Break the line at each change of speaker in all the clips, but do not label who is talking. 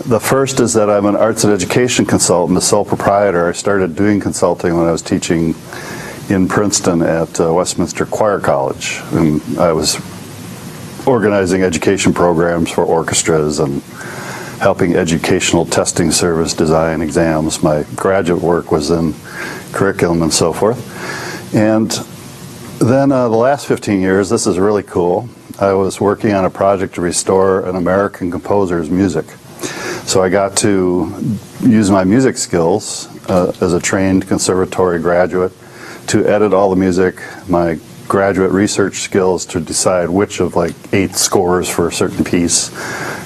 The first is that I'm an arts and education consultant, a sole proprietor. I started doing consulting when I was teaching in Princeton at Westminster Choir College. And I was organizing education programs for orchestras and helping educational testing service design exams. My graduate work was in curriculum and so forth. And then the last 15 years, this is really cool, I was working on a project to restore an American composer's music. So I got to use my music skills as a trained conservatory graduate to edit all the music, my graduate research skills to decide which of like 8 scores for a certain piece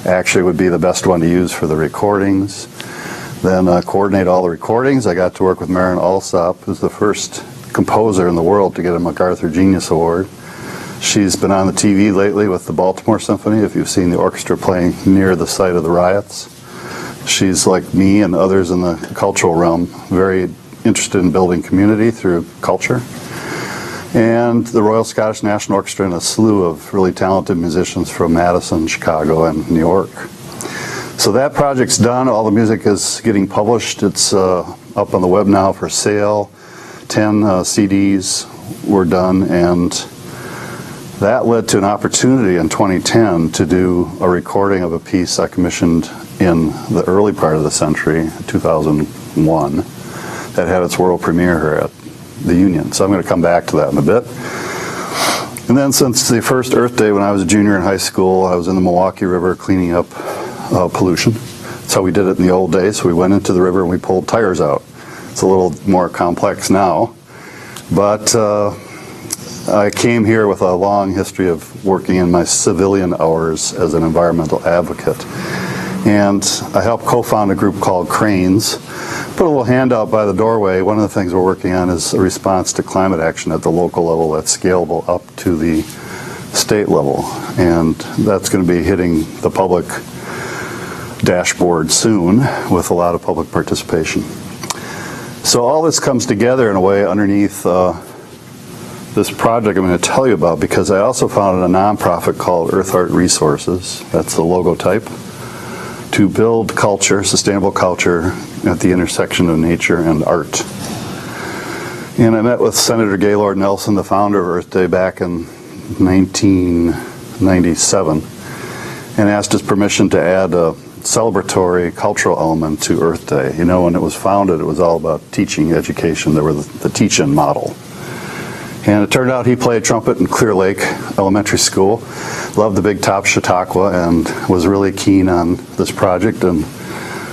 actually would be the best one to use for the recordings. Then coordinate all the recordings. I got to work with Maren Alsop, who's the first composer in the world to get a MacArthur Genius Award. She's been on the TV lately with the Baltimore Symphony, if you've seen the orchestra playing near the site of the riots. She's, like me and others in the cultural realm, very interested in building community through culture. And the Royal Scottish National Orchestra and a slew of really talented musicians from Madison, Chicago, and New York. So that project's done. All the music is getting published. It's up on the web now for sale. 10 CDs were done, and that led to an opportunity in 2010 to do a recording of a piece I commissioned in the early part of the century, 2001, that had its world premiere here at the Union. So I'm going to come back to that in a bit. And then since the first Earth Day when I was a junior in high school, I was in the Milwaukee River cleaning up pollution. That's how we did it in the old days. So we went into the river and we pulled tires out. It's a little more complex now. But I came here with a long history of working in my civilian hours as an environmental advocate. And I helped co-found a group called Cranes. Put a little handout by the doorway. One of the things we're working on is a response to climate action at the local level that's scalable up to the state level. And that's going to be hitting the public dashboard soon with a lot of public participation. So all this comes together in a way underneath this project I'm going to tell you about, because I also founded a nonprofit called Earth Art Resources. That's the logo type. To build culture, sustainable culture, at the intersection of nature and art. And I met with Senator Gaylord Nelson, the founder of Earth Day, back in 1997, and asked his permission to add a celebratory cultural element to Earth Day. You know, when it was founded, it was all about teaching education. There were the teach-in model. And it turned out he played trumpet in Clear Lake Elementary School, loved the big top Chautauqua, and was really keen on this project and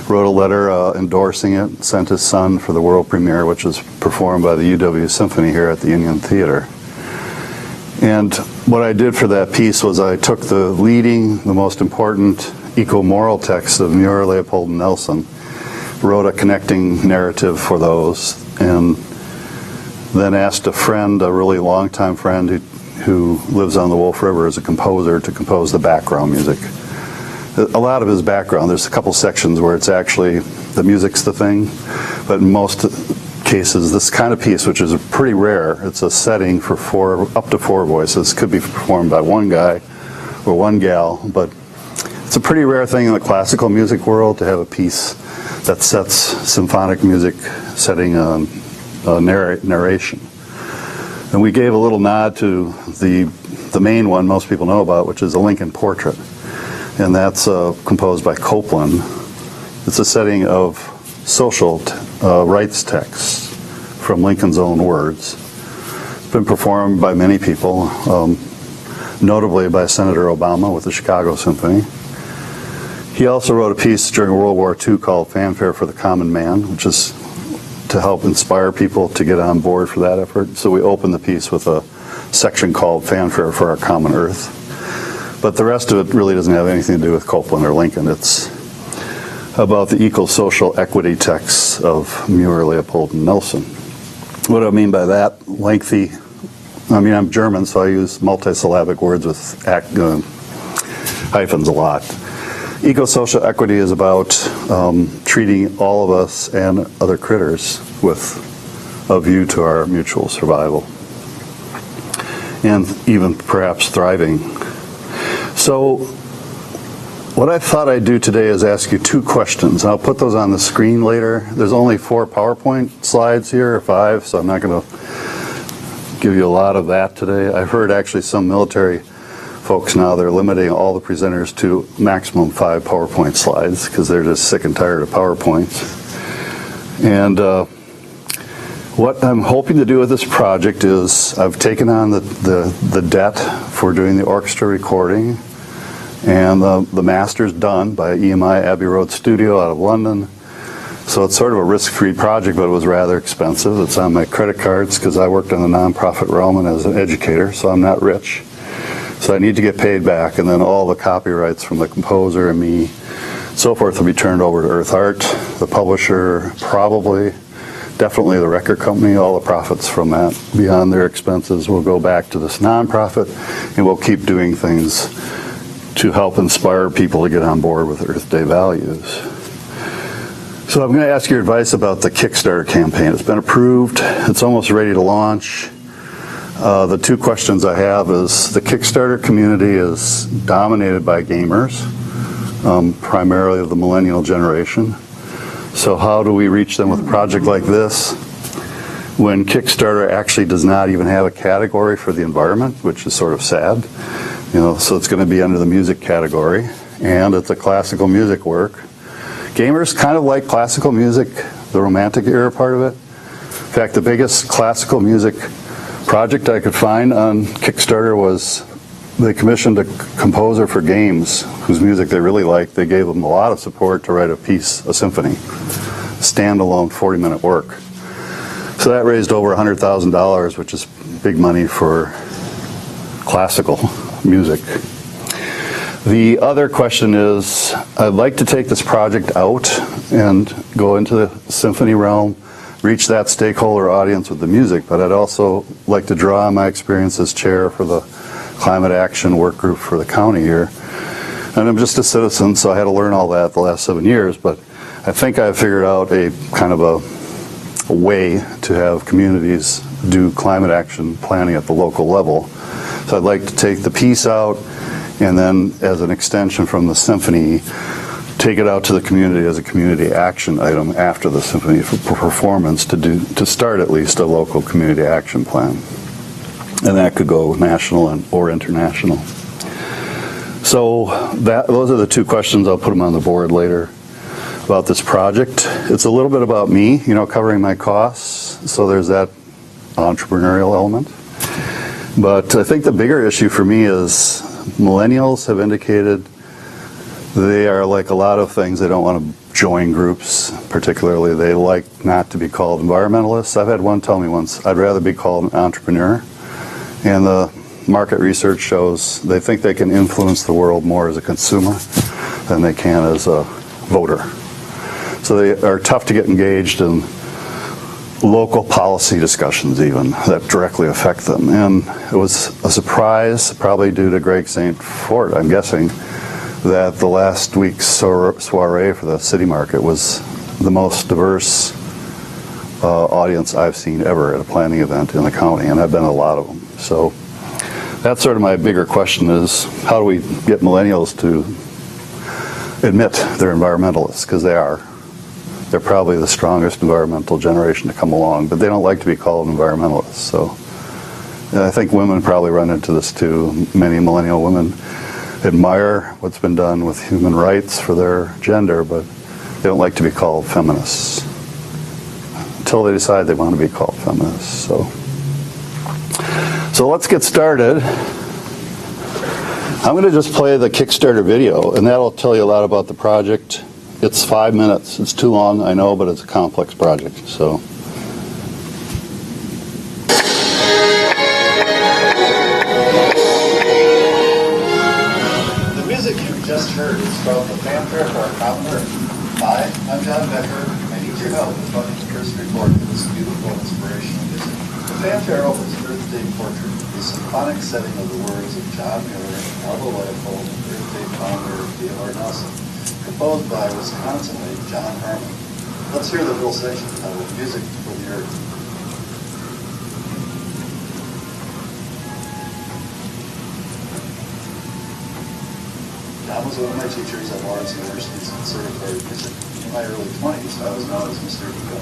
wrote a letter endorsing it, sent his son for the world premiere, which was performed by the UW Symphony here at the Union Theater. And what I did for that piece was I took the most important eco-moral text of Muir, Leopold, and Nelson, wrote a connecting narrative for those, and then asked a friend, a really long-time friend who lives on the Wolf River as a composer, to compose the background music. A lot of his background, there's a couple sections where it's actually, the music's the thing, but in most cases, this kind of piece, which is pretty rare, it's a setting for up to four voices, could be performed by one guy or one gal, but it's a pretty rare thing in the classical music world to have a piece that sets symphonic music setting narration. And we gave a little nod to the main one most people know about, which is a Lincoln Portrait. And that's composed by Copland. It's a setting of social rights texts from Lincoln's own words. It's been performed by many people, notably by Senator Obama with the Chicago Symphony. He also wrote a piece during World War II called Fanfare for the Common Man, which is to help inspire people to get on board for that effort. So we opened the piece with a section called Fanfare for Our Common Earth. But the rest of it really doesn't have anything to do with Copland or Lincoln. It's about the eco-social equity texts of Muir, Leopold, and Nelson. What do I mean by that? Lengthy. I mean, I'm German, so I use multisyllabic words with hyphens a lot. Eco-social equity is about treating all of us and other critters with a view to our mutual survival and even perhaps thriving. So What I thought I'd do today is ask you 2 questions. I'll put those on the screen later. There's only 4 PowerPoint slides here, or 5, so I'm not going to give you a lot of that today. I've heard actually some military folks now, they're limiting all the presenters to maximum 5 PowerPoint slides because they're just sick and tired of PowerPoint. And what I'm hoping to do with this project is I've taken on the debt for doing the orchestra recording, and the master's done by EMI Abbey Road Studio out of London. So it's sort of a risk-free project, but it was rather expensive. It's on my credit cards because I worked in the nonprofit realm and as an educator, so I'm not rich. So I need to get paid back, and then all the copyrights from the composer and me, so forth, will be turned over to Earth Art, the publisher, probably, definitely the record company. All the profits from that, beyond their expenses, will go back to this nonprofit, and we'll keep doing things to help inspire people to get on board with Earth Day values. So I'm going to ask your advice about the Kickstarter campaign. It's been approved. It's almost ready to launch. The 2 questions I have is, the Kickstarter community is dominated by gamers, primarily of the millennial generation. So how do we reach them with a project like this when Kickstarter actually does not even have a category for the environment, which is sort of sad. So it's going to be under the music category, and it's a classical music work. Gamers kind of like classical music, the Romantic era part of it. In fact, the biggest classical music project I could find on Kickstarter was they commissioned a composer for games whose music they really liked. They gave them a lot of support to write a symphony, standalone 40-minute work. So that raised over $100,000, which is big money for classical music. The other question is, I'd like to take this project out and go into the symphony realm, reach that stakeholder audience with the music, but I'd also like to draw on my experience as chair for the climate action work group for the county here. And I'm just a citizen, so I had to learn all that the last 7 years, but I think I've figured out a kind of a way to have communities do climate action planning at the local level. So I'd like to take the piece out, and then as an extension from the symphony, take it out to the community as a community action item after the symphony performance to start at least a local community action plan. And that could go national or international. So those are the 2 questions. I'll put them on the board later about this project. It's a little bit about me, covering my costs. So there's that entrepreneurial element. But I think the bigger issue for me is millennials have indicated they are like a lot of things. They don't want to join groups, particularly. They like not to be called environmentalists. I've had one tell me once, I'd rather be called an entrepreneur. And the market research shows they think they can influence the world more as a consumer than they can as a voter. So they are tough to get engaged in local policy discussions even that directly affect them. And it was a surprise, probably due to Greg St. Fort, I'm guessing, that the last week's soiree for the city market was the most diverse audience I've seen ever at a planning event in the county, and I've been to a lot of them. So that's sort of my bigger question is, how do we get millennials to admit they're environmentalists? Because they are. They're probably the strongest environmental generation to come along, but they don't like to be called environmentalists. So I think women probably run into this too. Many millennial women admire what's been done with human rights for their gender, but they don't like to be called feminists until they decide they want to be called feminists. So let's get started. I'm going to just play the Kickstarter video, and that'll tell you a lot about the project. It's 5 minutes. It's too long, I know, but it's a complex project. So.
The music you've just heard is from the fanfare for our common earth. Hi, I'm John Becker. I need your help in funding the first recording of this beautiful, inspirational music. The fanfare opens Earth Day Portrait, a symphonic setting of the words of John Miller, Alva Leopold, Earth Day founder Theodore Nelson, composed by Wisconsinite John Harmon. Let's hear the full section titled Music for the Earth. John John was one of my teachers at Lawrence University's Conservatory of Music. In my early 20s, I was known as Mr. Ego.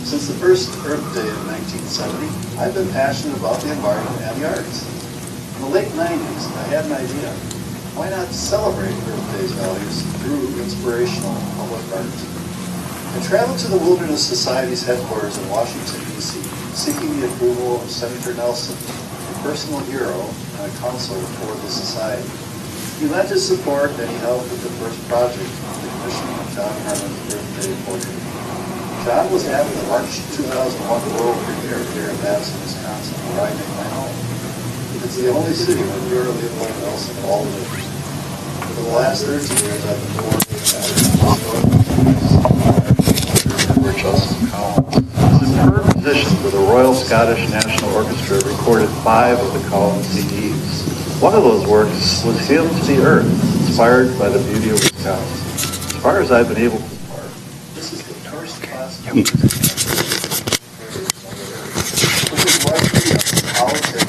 Since the first Earth Day in 1970, I've been passionate about the environment and the arts. In the late 90s, I had an idea. Why not celebrate Earth Day's values through inspirational public art? I traveled to the Wilderness Society's headquarters in Washington, D.C., seeking the approval of Senator Nelson, a personal hero and a counselor for the society. He lent his support and he helped with the first project, the commissioning of John Harmon's Earth Day portrait. John was having the March 2001 world premiere here in Madison, Wisconsin, where I make my home. It's the only city where Vera Leopold Nelson all lived. For the last 13 years, I've been working where Joseph Collins, superb musician for the Royal Scottish National Orchestra, recorded 5 of the Collins CDs. One of those works was Hymn to the Earth, inspired by the beauty of Wisconsin. As far as I've been able to learn, this is the first class which is largely a politics.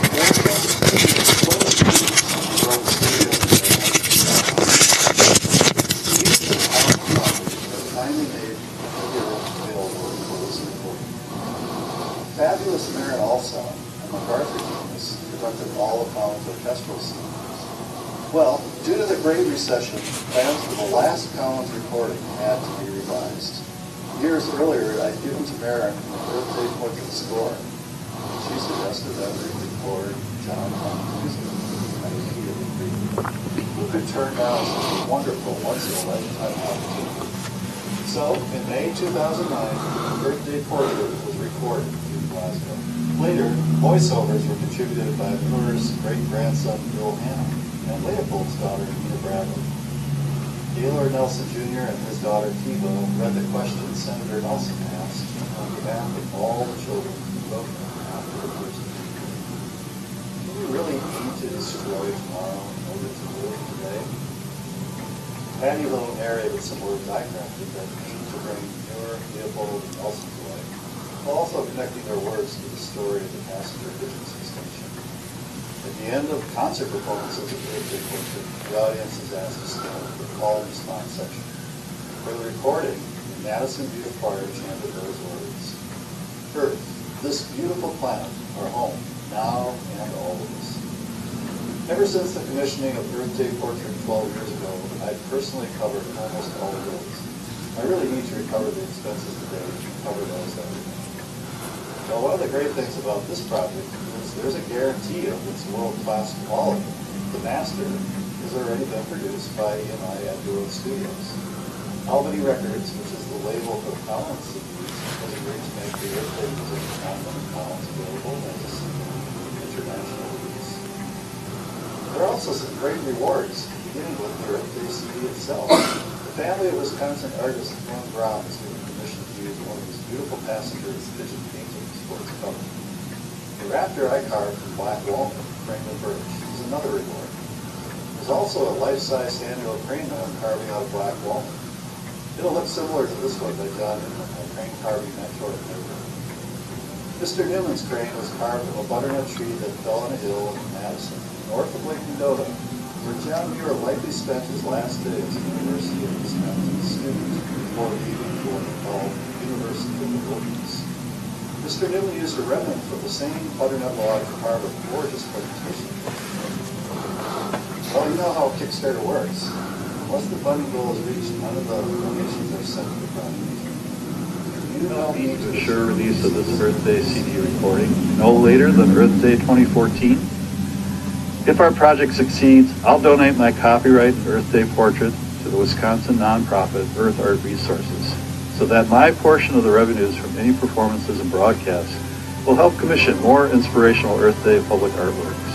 Fabulous Marin also and MacArthur genius conducted all of Collins' orchestral scenes. Well, due to the Great Recession, plans for the last Collins recording had to be revised. Years earlier, I'd given to Marin the Earth Day portrait score. She suggested that we record John Collins' music. I immediately agreed. It turned out such a wonderful, once-in-a-lifetime opportunity. So, in May 2009, the Earth Day portrait was recorded in Glasgow. Later, voiceovers were contributed by Miller's great-grandson, Bill Hannah, and Leopold's daughter, Nina Bradley. Gaylord Nelson Jr. and his daughter, Tivo, read the questions Senator Nelson asked on behalf of all the children who voted after the first meeting. Do we really need to destroy tomorrow in order to live today? Patty Lowe narrated some words I crafted that aim to bring Muir, Leopold, and Nelson to life, while also connecting their words to the story of the passenger pigeon's extinction. At the end of concert performances of the Earth Day portrait, the audience is asked to stand for the call and response section. For the recording, the Madison Youth Choir chanted those words: Earth, this beautiful planet, our home, now and always. Ever since the commissioning of Earth Day portrait 12 years ago, I've personally covered almost all the bills. I really need to recover the expenses today and cover those that remain. Well, one of the great things about this project is there's a guarantee of its world-class quality. The master has already been produced by EMI Abbey Road Studios. Albany Records, which is the label for Collins CDs, has agreed to make the Earth Day music album Collins available as a single international release. There are also some great rewards, beginning with the Earth Day CD itself. The family of Wisconsin artist Glenn Brown has been commissioned to use one of his beautiful passengers pigeon paintings for its cover. The raptor I carved from black walnut, framed in birch, is another reward. There's also a life-size Samuel crane that I'm carving out of black walnut. It'll look similar to this one by John Newman, my crane carving mentor at Becker. Mr. Newman's crane was carved from a butternut tree that fell on a hill in Madison, north of Lake Mendota, where John Muir likely spent his last days at the University of Wisconsin student before leaving for what he called University of the Wilderness. Mr. Newman used a remnant from the same butternut log to carve a gorgeous presentation. Well, you know how Kickstarter works. Once the funding goal is reached, none of the donations are sent to the project. You now need to assure release of this Earth Day CD recording no later than Earth Day 2014. If our project succeeds, I'll donate my copyright Earth Day portrait to the Wisconsin nonprofit Earth Art Resources, so that my portion of the revenues from any performances and broadcasts will help commission more inspirational Earth Day public artworks.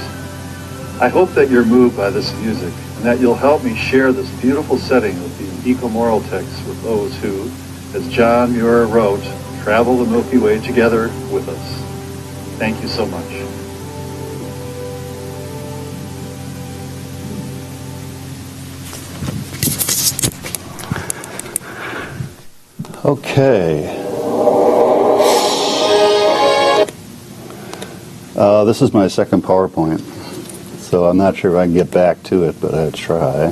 I hope that you're moved by this music and that you'll help me share this beautiful setting of the eco-moral text with those who, as John Muir wrote, travel the Milky Way together with us. Thank you so much.
Okay. This is my second PowerPoint, so I'm not sure if I can get back to it, but I'll try.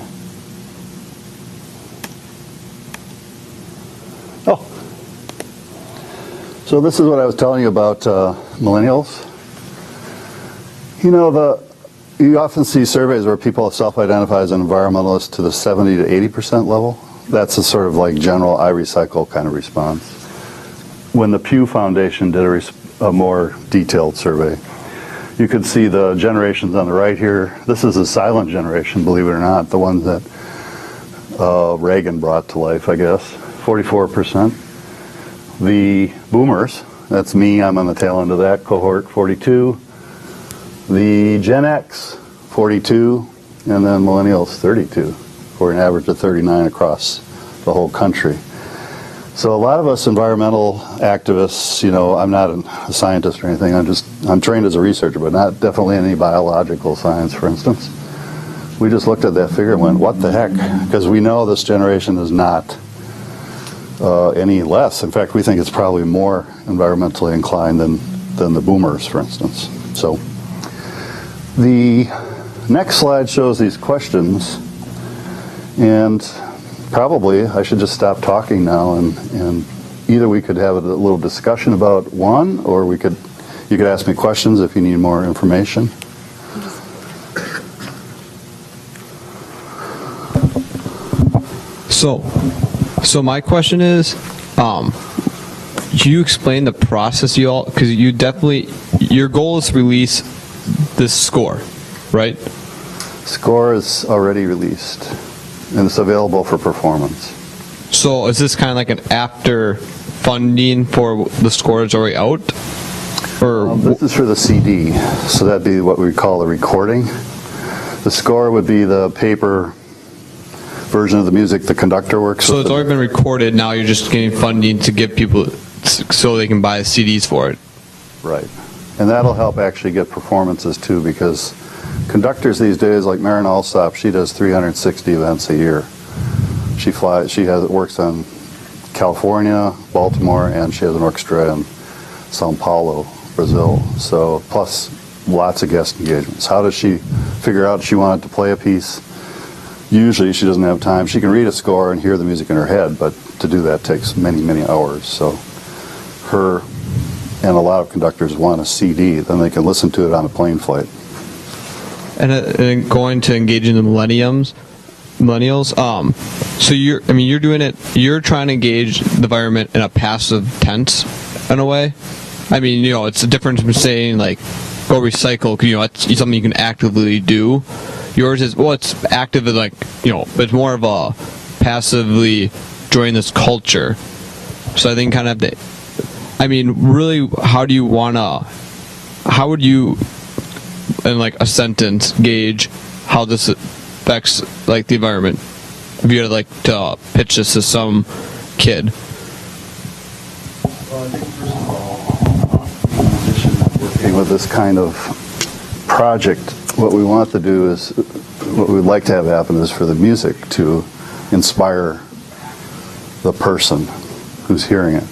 So this is what I was telling you about millennials. You know, you often see surveys where people self-identify as an environmentalist to the 70 to 80% level. That's a sort of like general I recycle kind of response. When the Pew Foundation did a more detailed survey, you could see the generations on the right here. This is a silent generation, believe it or not, the ones that Reagan brought to life, I guess, 44%. The boomers, that's me, I'm on the tail end of that cohort, 42. The Gen X, 42, and then millennials, 32, for an average of 39 across the whole country. So a lot of us environmental activists, you know, I'm not a scientist or anything, I'm trained as a researcher, but not definitely any biological science, for instance. We just looked at that figure and went, what the heck? Because we know this generation is not any less. In fact, we think it's probably more environmentally inclined than the boomers, for instance. So the next slide shows these questions, and probably I should just stop talking now, and either we could have a little discussion about one, or you could ask me questions if you need more information.
So my question is, can you explain the process you all, because you definitely, your goal is to release this score, right?
Score is already released, and it's available for performance.
So is this kind of like an after funding for the score is already out? Or
this is for the CD, so that'd be what we call a recording. The score would be the paper version of the music the conductor works with.
So it's already been recorded, now you're just getting funding to give people so they can buy the CDs for it.
Right. And that'll help actually get performances too, because conductors these days, like Marin Alsop, she does 360 events a year. She works on California, Baltimore, and she has an orchestra in Sao Paulo, Brazil. So plus lots of guest engagements. How does she figure out she wanted to play a piece? Usually she doesn't have time. She can read a score and hear the music in her head, but to do that takes many, many hours. So her and a lot of conductors want a CD, then they can listen to it on a plane flight.
And going to engaging the millennials. So you're doing it. You're trying to engage the environment in a passive tense, in a way. I mean, you know, it's a difference from saying like, go recycle. You know, it's something you can actively do. Yours is, well, it's active, like, you know, but it's more of a passively join this culture. So I think kind of I mean, really, how would you, in like a sentence, gauge how this affects like the environment? If you had like to pitch this to some kid.
Well, I think first of all, in addition to working with this kind of project, what we want to do is, what we'd like to have happen is for the music to inspire the person who's hearing it.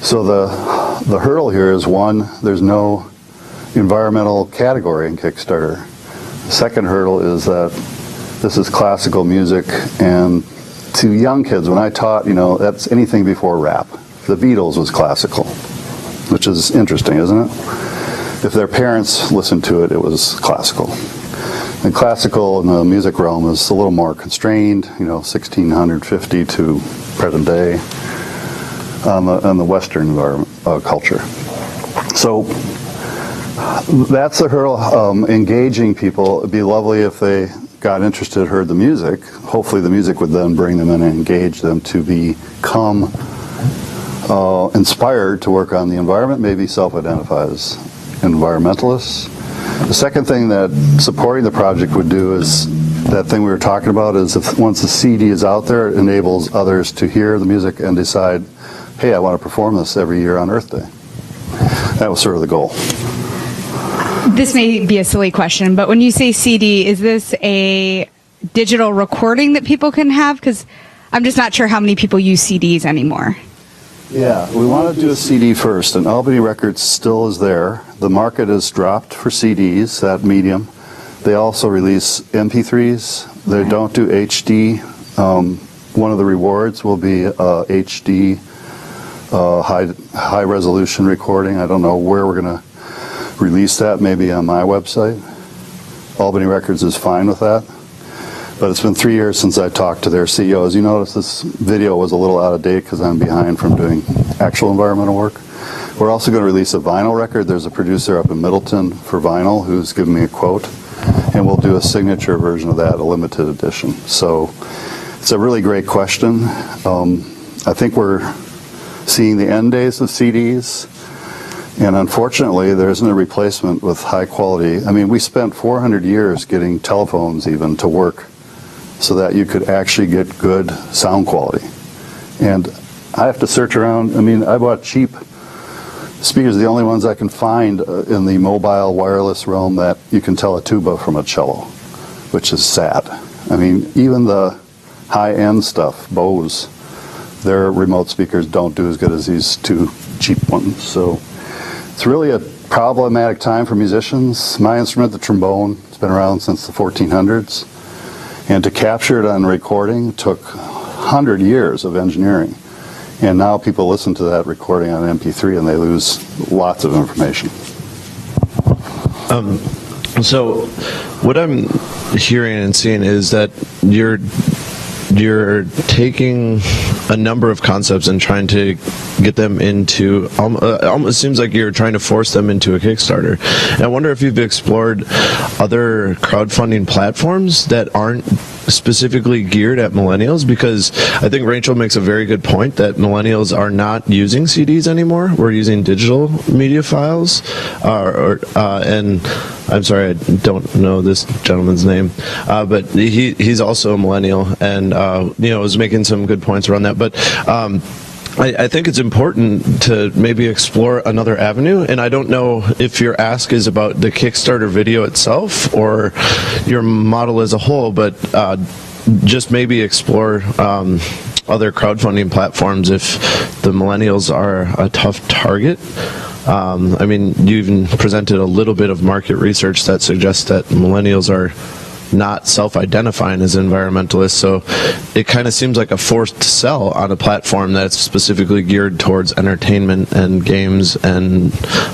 So the hurdle here is, one, there's no environmental category in Kickstarter. The second hurdle is that this is classical music, and to young kids, when I taught, you know, that's anything before rap. The Beatles was classical, which is interesting, isn't it? If their parents listened to it, it was classical. And classical in the music realm is a little more constrained, you know, 1650 to present day on the Western environment, culture. So that's the hurdle. Engaging people, it'd be lovely if they got interested, heard the music. Hopefully the music would then bring them in and engage them to become inspired to work on the environment, maybe self-identify as environmentalists. The second thing that supporting the project would do is that thing we were talking about, is if once the CD is out there, it enables others to hear the music and decide, hey, I want to perform this every year on Earth Day. That was sort of the goal.
This may be a silly question, but when you say CD, is this a digital recording that people can have? Because I'm just not sure how many people use CDs anymore.
Yeah, we want to do a CD first, and Albany Records still is there. The market has dropped for CDs, that medium. They also release MP3s. They don't do HD. One of the rewards will be a HD high resolution recording. I don't know where we're going to release that, maybe on my website. Albany Records is fine with that. But it's been 3 years since I talked to their CEO. As you notice, this video was a little out of date because I'm behind from doing actual environmental work. We're also going to release a vinyl record. There's a producer up in Middleton for vinyl who's given me a quote, and we'll do a signature version of that, a limited edition. So it's a really great question. I think we're seeing the end days of CDs, and unfortunately there isn't a replacement with high quality. I mean, we spent 400 years getting telephones even to work so that you could actually get good sound quality. And I have to search around. I mean, I bought cheap speakers, the only ones I can find in the mobile wireless realm that you can tell a tuba from a cello, which is sad. I mean, even the high-end stuff, Bose, their remote speakers don't do as good as these two cheap ones. So it's really a problematic time for musicians. My instrument, the trombone, it's been around since the 1400s. And to capture it on recording took 100 years of engineering. And now people listen to that recording on MP3 and they lose lots of information.
So what I'm hearing and seeing is that you're taking a number of concepts and trying to get them into, almost seems like you're trying to force them into a Kickstarter. And I wonder if you've explored other crowdfunding platforms that aren't specifically geared at millennials, because I think Rachel makes a very good point that millennials are not using CDs anymore. We're using digital media files, and I'm sorry, I don't know this gentleman's name, but he's also a millennial, and was making some good points around that. But I think it's important to maybe explore another avenue, and I don't know if your ask is about the Kickstarter video itself or your model as a whole, but just maybe explore other crowdfunding platforms if the millennials are a tough target. I mean, you even presented a little bit of market research that suggests that millennials are not self-identifying as environmentalists, so it kind of seems like a forced sell on a platform that's specifically geared towards entertainment and games and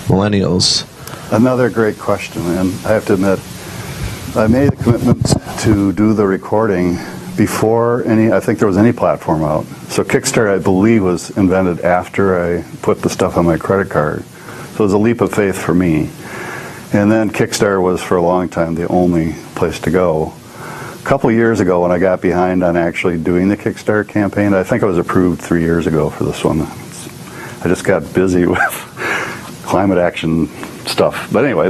millennials.
Another great question, and I have to admit, I made a commitment to do the recording before I think there was any platform out. So Kickstarter, I believe, was invented after I put the stuff on my credit card. So it was a leap of faith for me. And then Kickstarter was for a long time the only place to go. A couple years ago when I got behind on actually doing the Kickstarter campaign, I think I was approved 3 years ago for this one. I just got busy with climate action stuff. But anyway,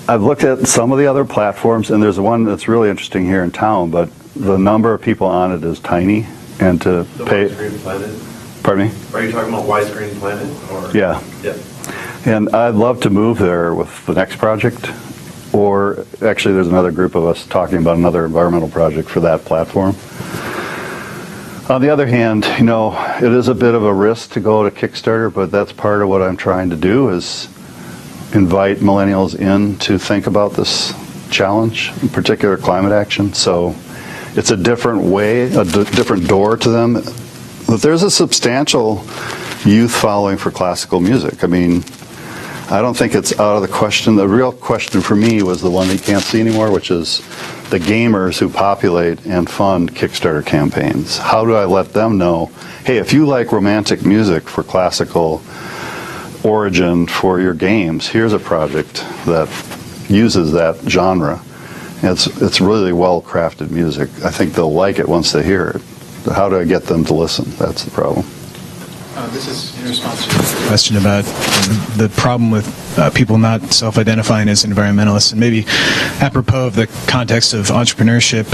I've looked at some of the other platforms, and there's one that's really interesting here in town, but the number of people on it is tiny. And to pay...
Wise Green Planet?
Pardon me?
Are you talking about Wise Green Planet? Or?
Yeah. And I'd love to move there with the next project, or actually there's another group of us talking about another environmental project for that platform. On the other hand, it is a bit of a risk to go to Kickstarter, but that's part of what I'm trying to do is invite millennials in to think about this challenge, in particular climate action. So it's a different way, a different door to them. But there's a substantial youth following for classical music. I mean, I don't think it's out of the question. The real question for me was the one that you can't see anymore, which is the gamers who populate and fund Kickstarter campaigns. How do I let them know, hey, if you like romantic music for classical origin for your games, here's a project that uses that genre. And it's really well-crafted music. I think they'll like it once they hear it. How do I get them to listen? That's the problem.
This is in response to your question about the problem with people not self-identifying as environmentalists, and maybe apropos of the context of entrepreneurship,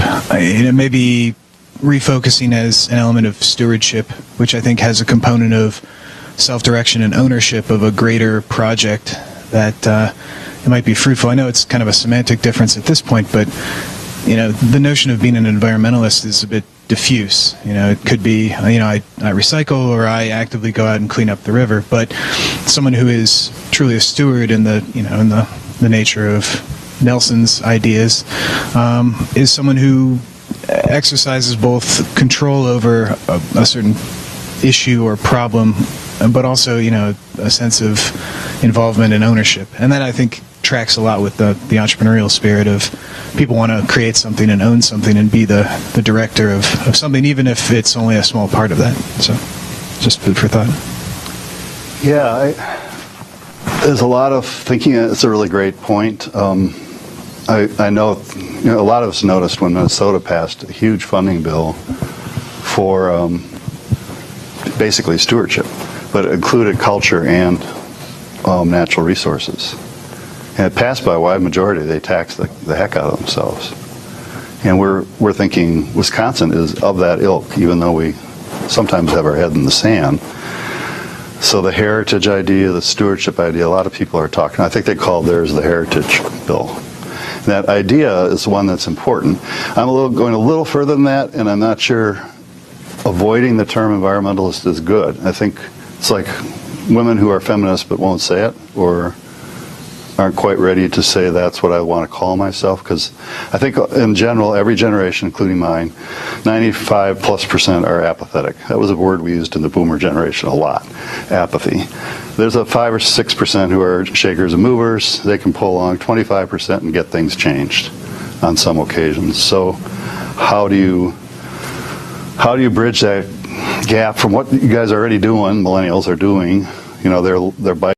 maybe refocusing as an element of stewardship, which I think has a component of self-direction and ownership of a greater project that it might be fruitful. I know it's kind of a semantic difference at this point, but the notion of being an environmentalist is a bit diffuse. It could be, I recycle, or I actively go out and clean up the river. But someone who is truly a steward in the nature of Nelson's ideas is someone who exercises both control over a certain issue or problem, but also, a sense of involvement and ownership. And that, I think, tracks a lot with the entrepreneurial spirit of people want to create something and own something and be the director of something, even if it's only a small part of that. So just food for thought.
Yeah, there's a lot of thinking. It's a really great point. I know, a lot of us noticed when Minnesota passed a huge funding bill for basically stewardship, but it included culture and natural resources. And it passed by a wide majority. They taxed the heck out of themselves. And we're thinking Wisconsin is of that ilk, even though we sometimes have our head in the sand. So the heritage idea, the stewardship idea, a lot of people are talking. I think they call theirs the heritage bill. And that idea is one that's important. I'm going a little further than that, and I'm not sure avoiding the term environmentalist is good. I think it's like women who are feminists but won't say it, or aren't quite ready to say that's what I want to call myself, because I think in general, every generation, including mine, 95+% are apathetic. That was a word we used in the boomer generation a lot, apathy. There's a 5 or 6% who are shakers and movers. They can pull along 25% and get things changed on some occasions. So how do you bridge that gap from what you guys are already doing, millennials are doing, they're biting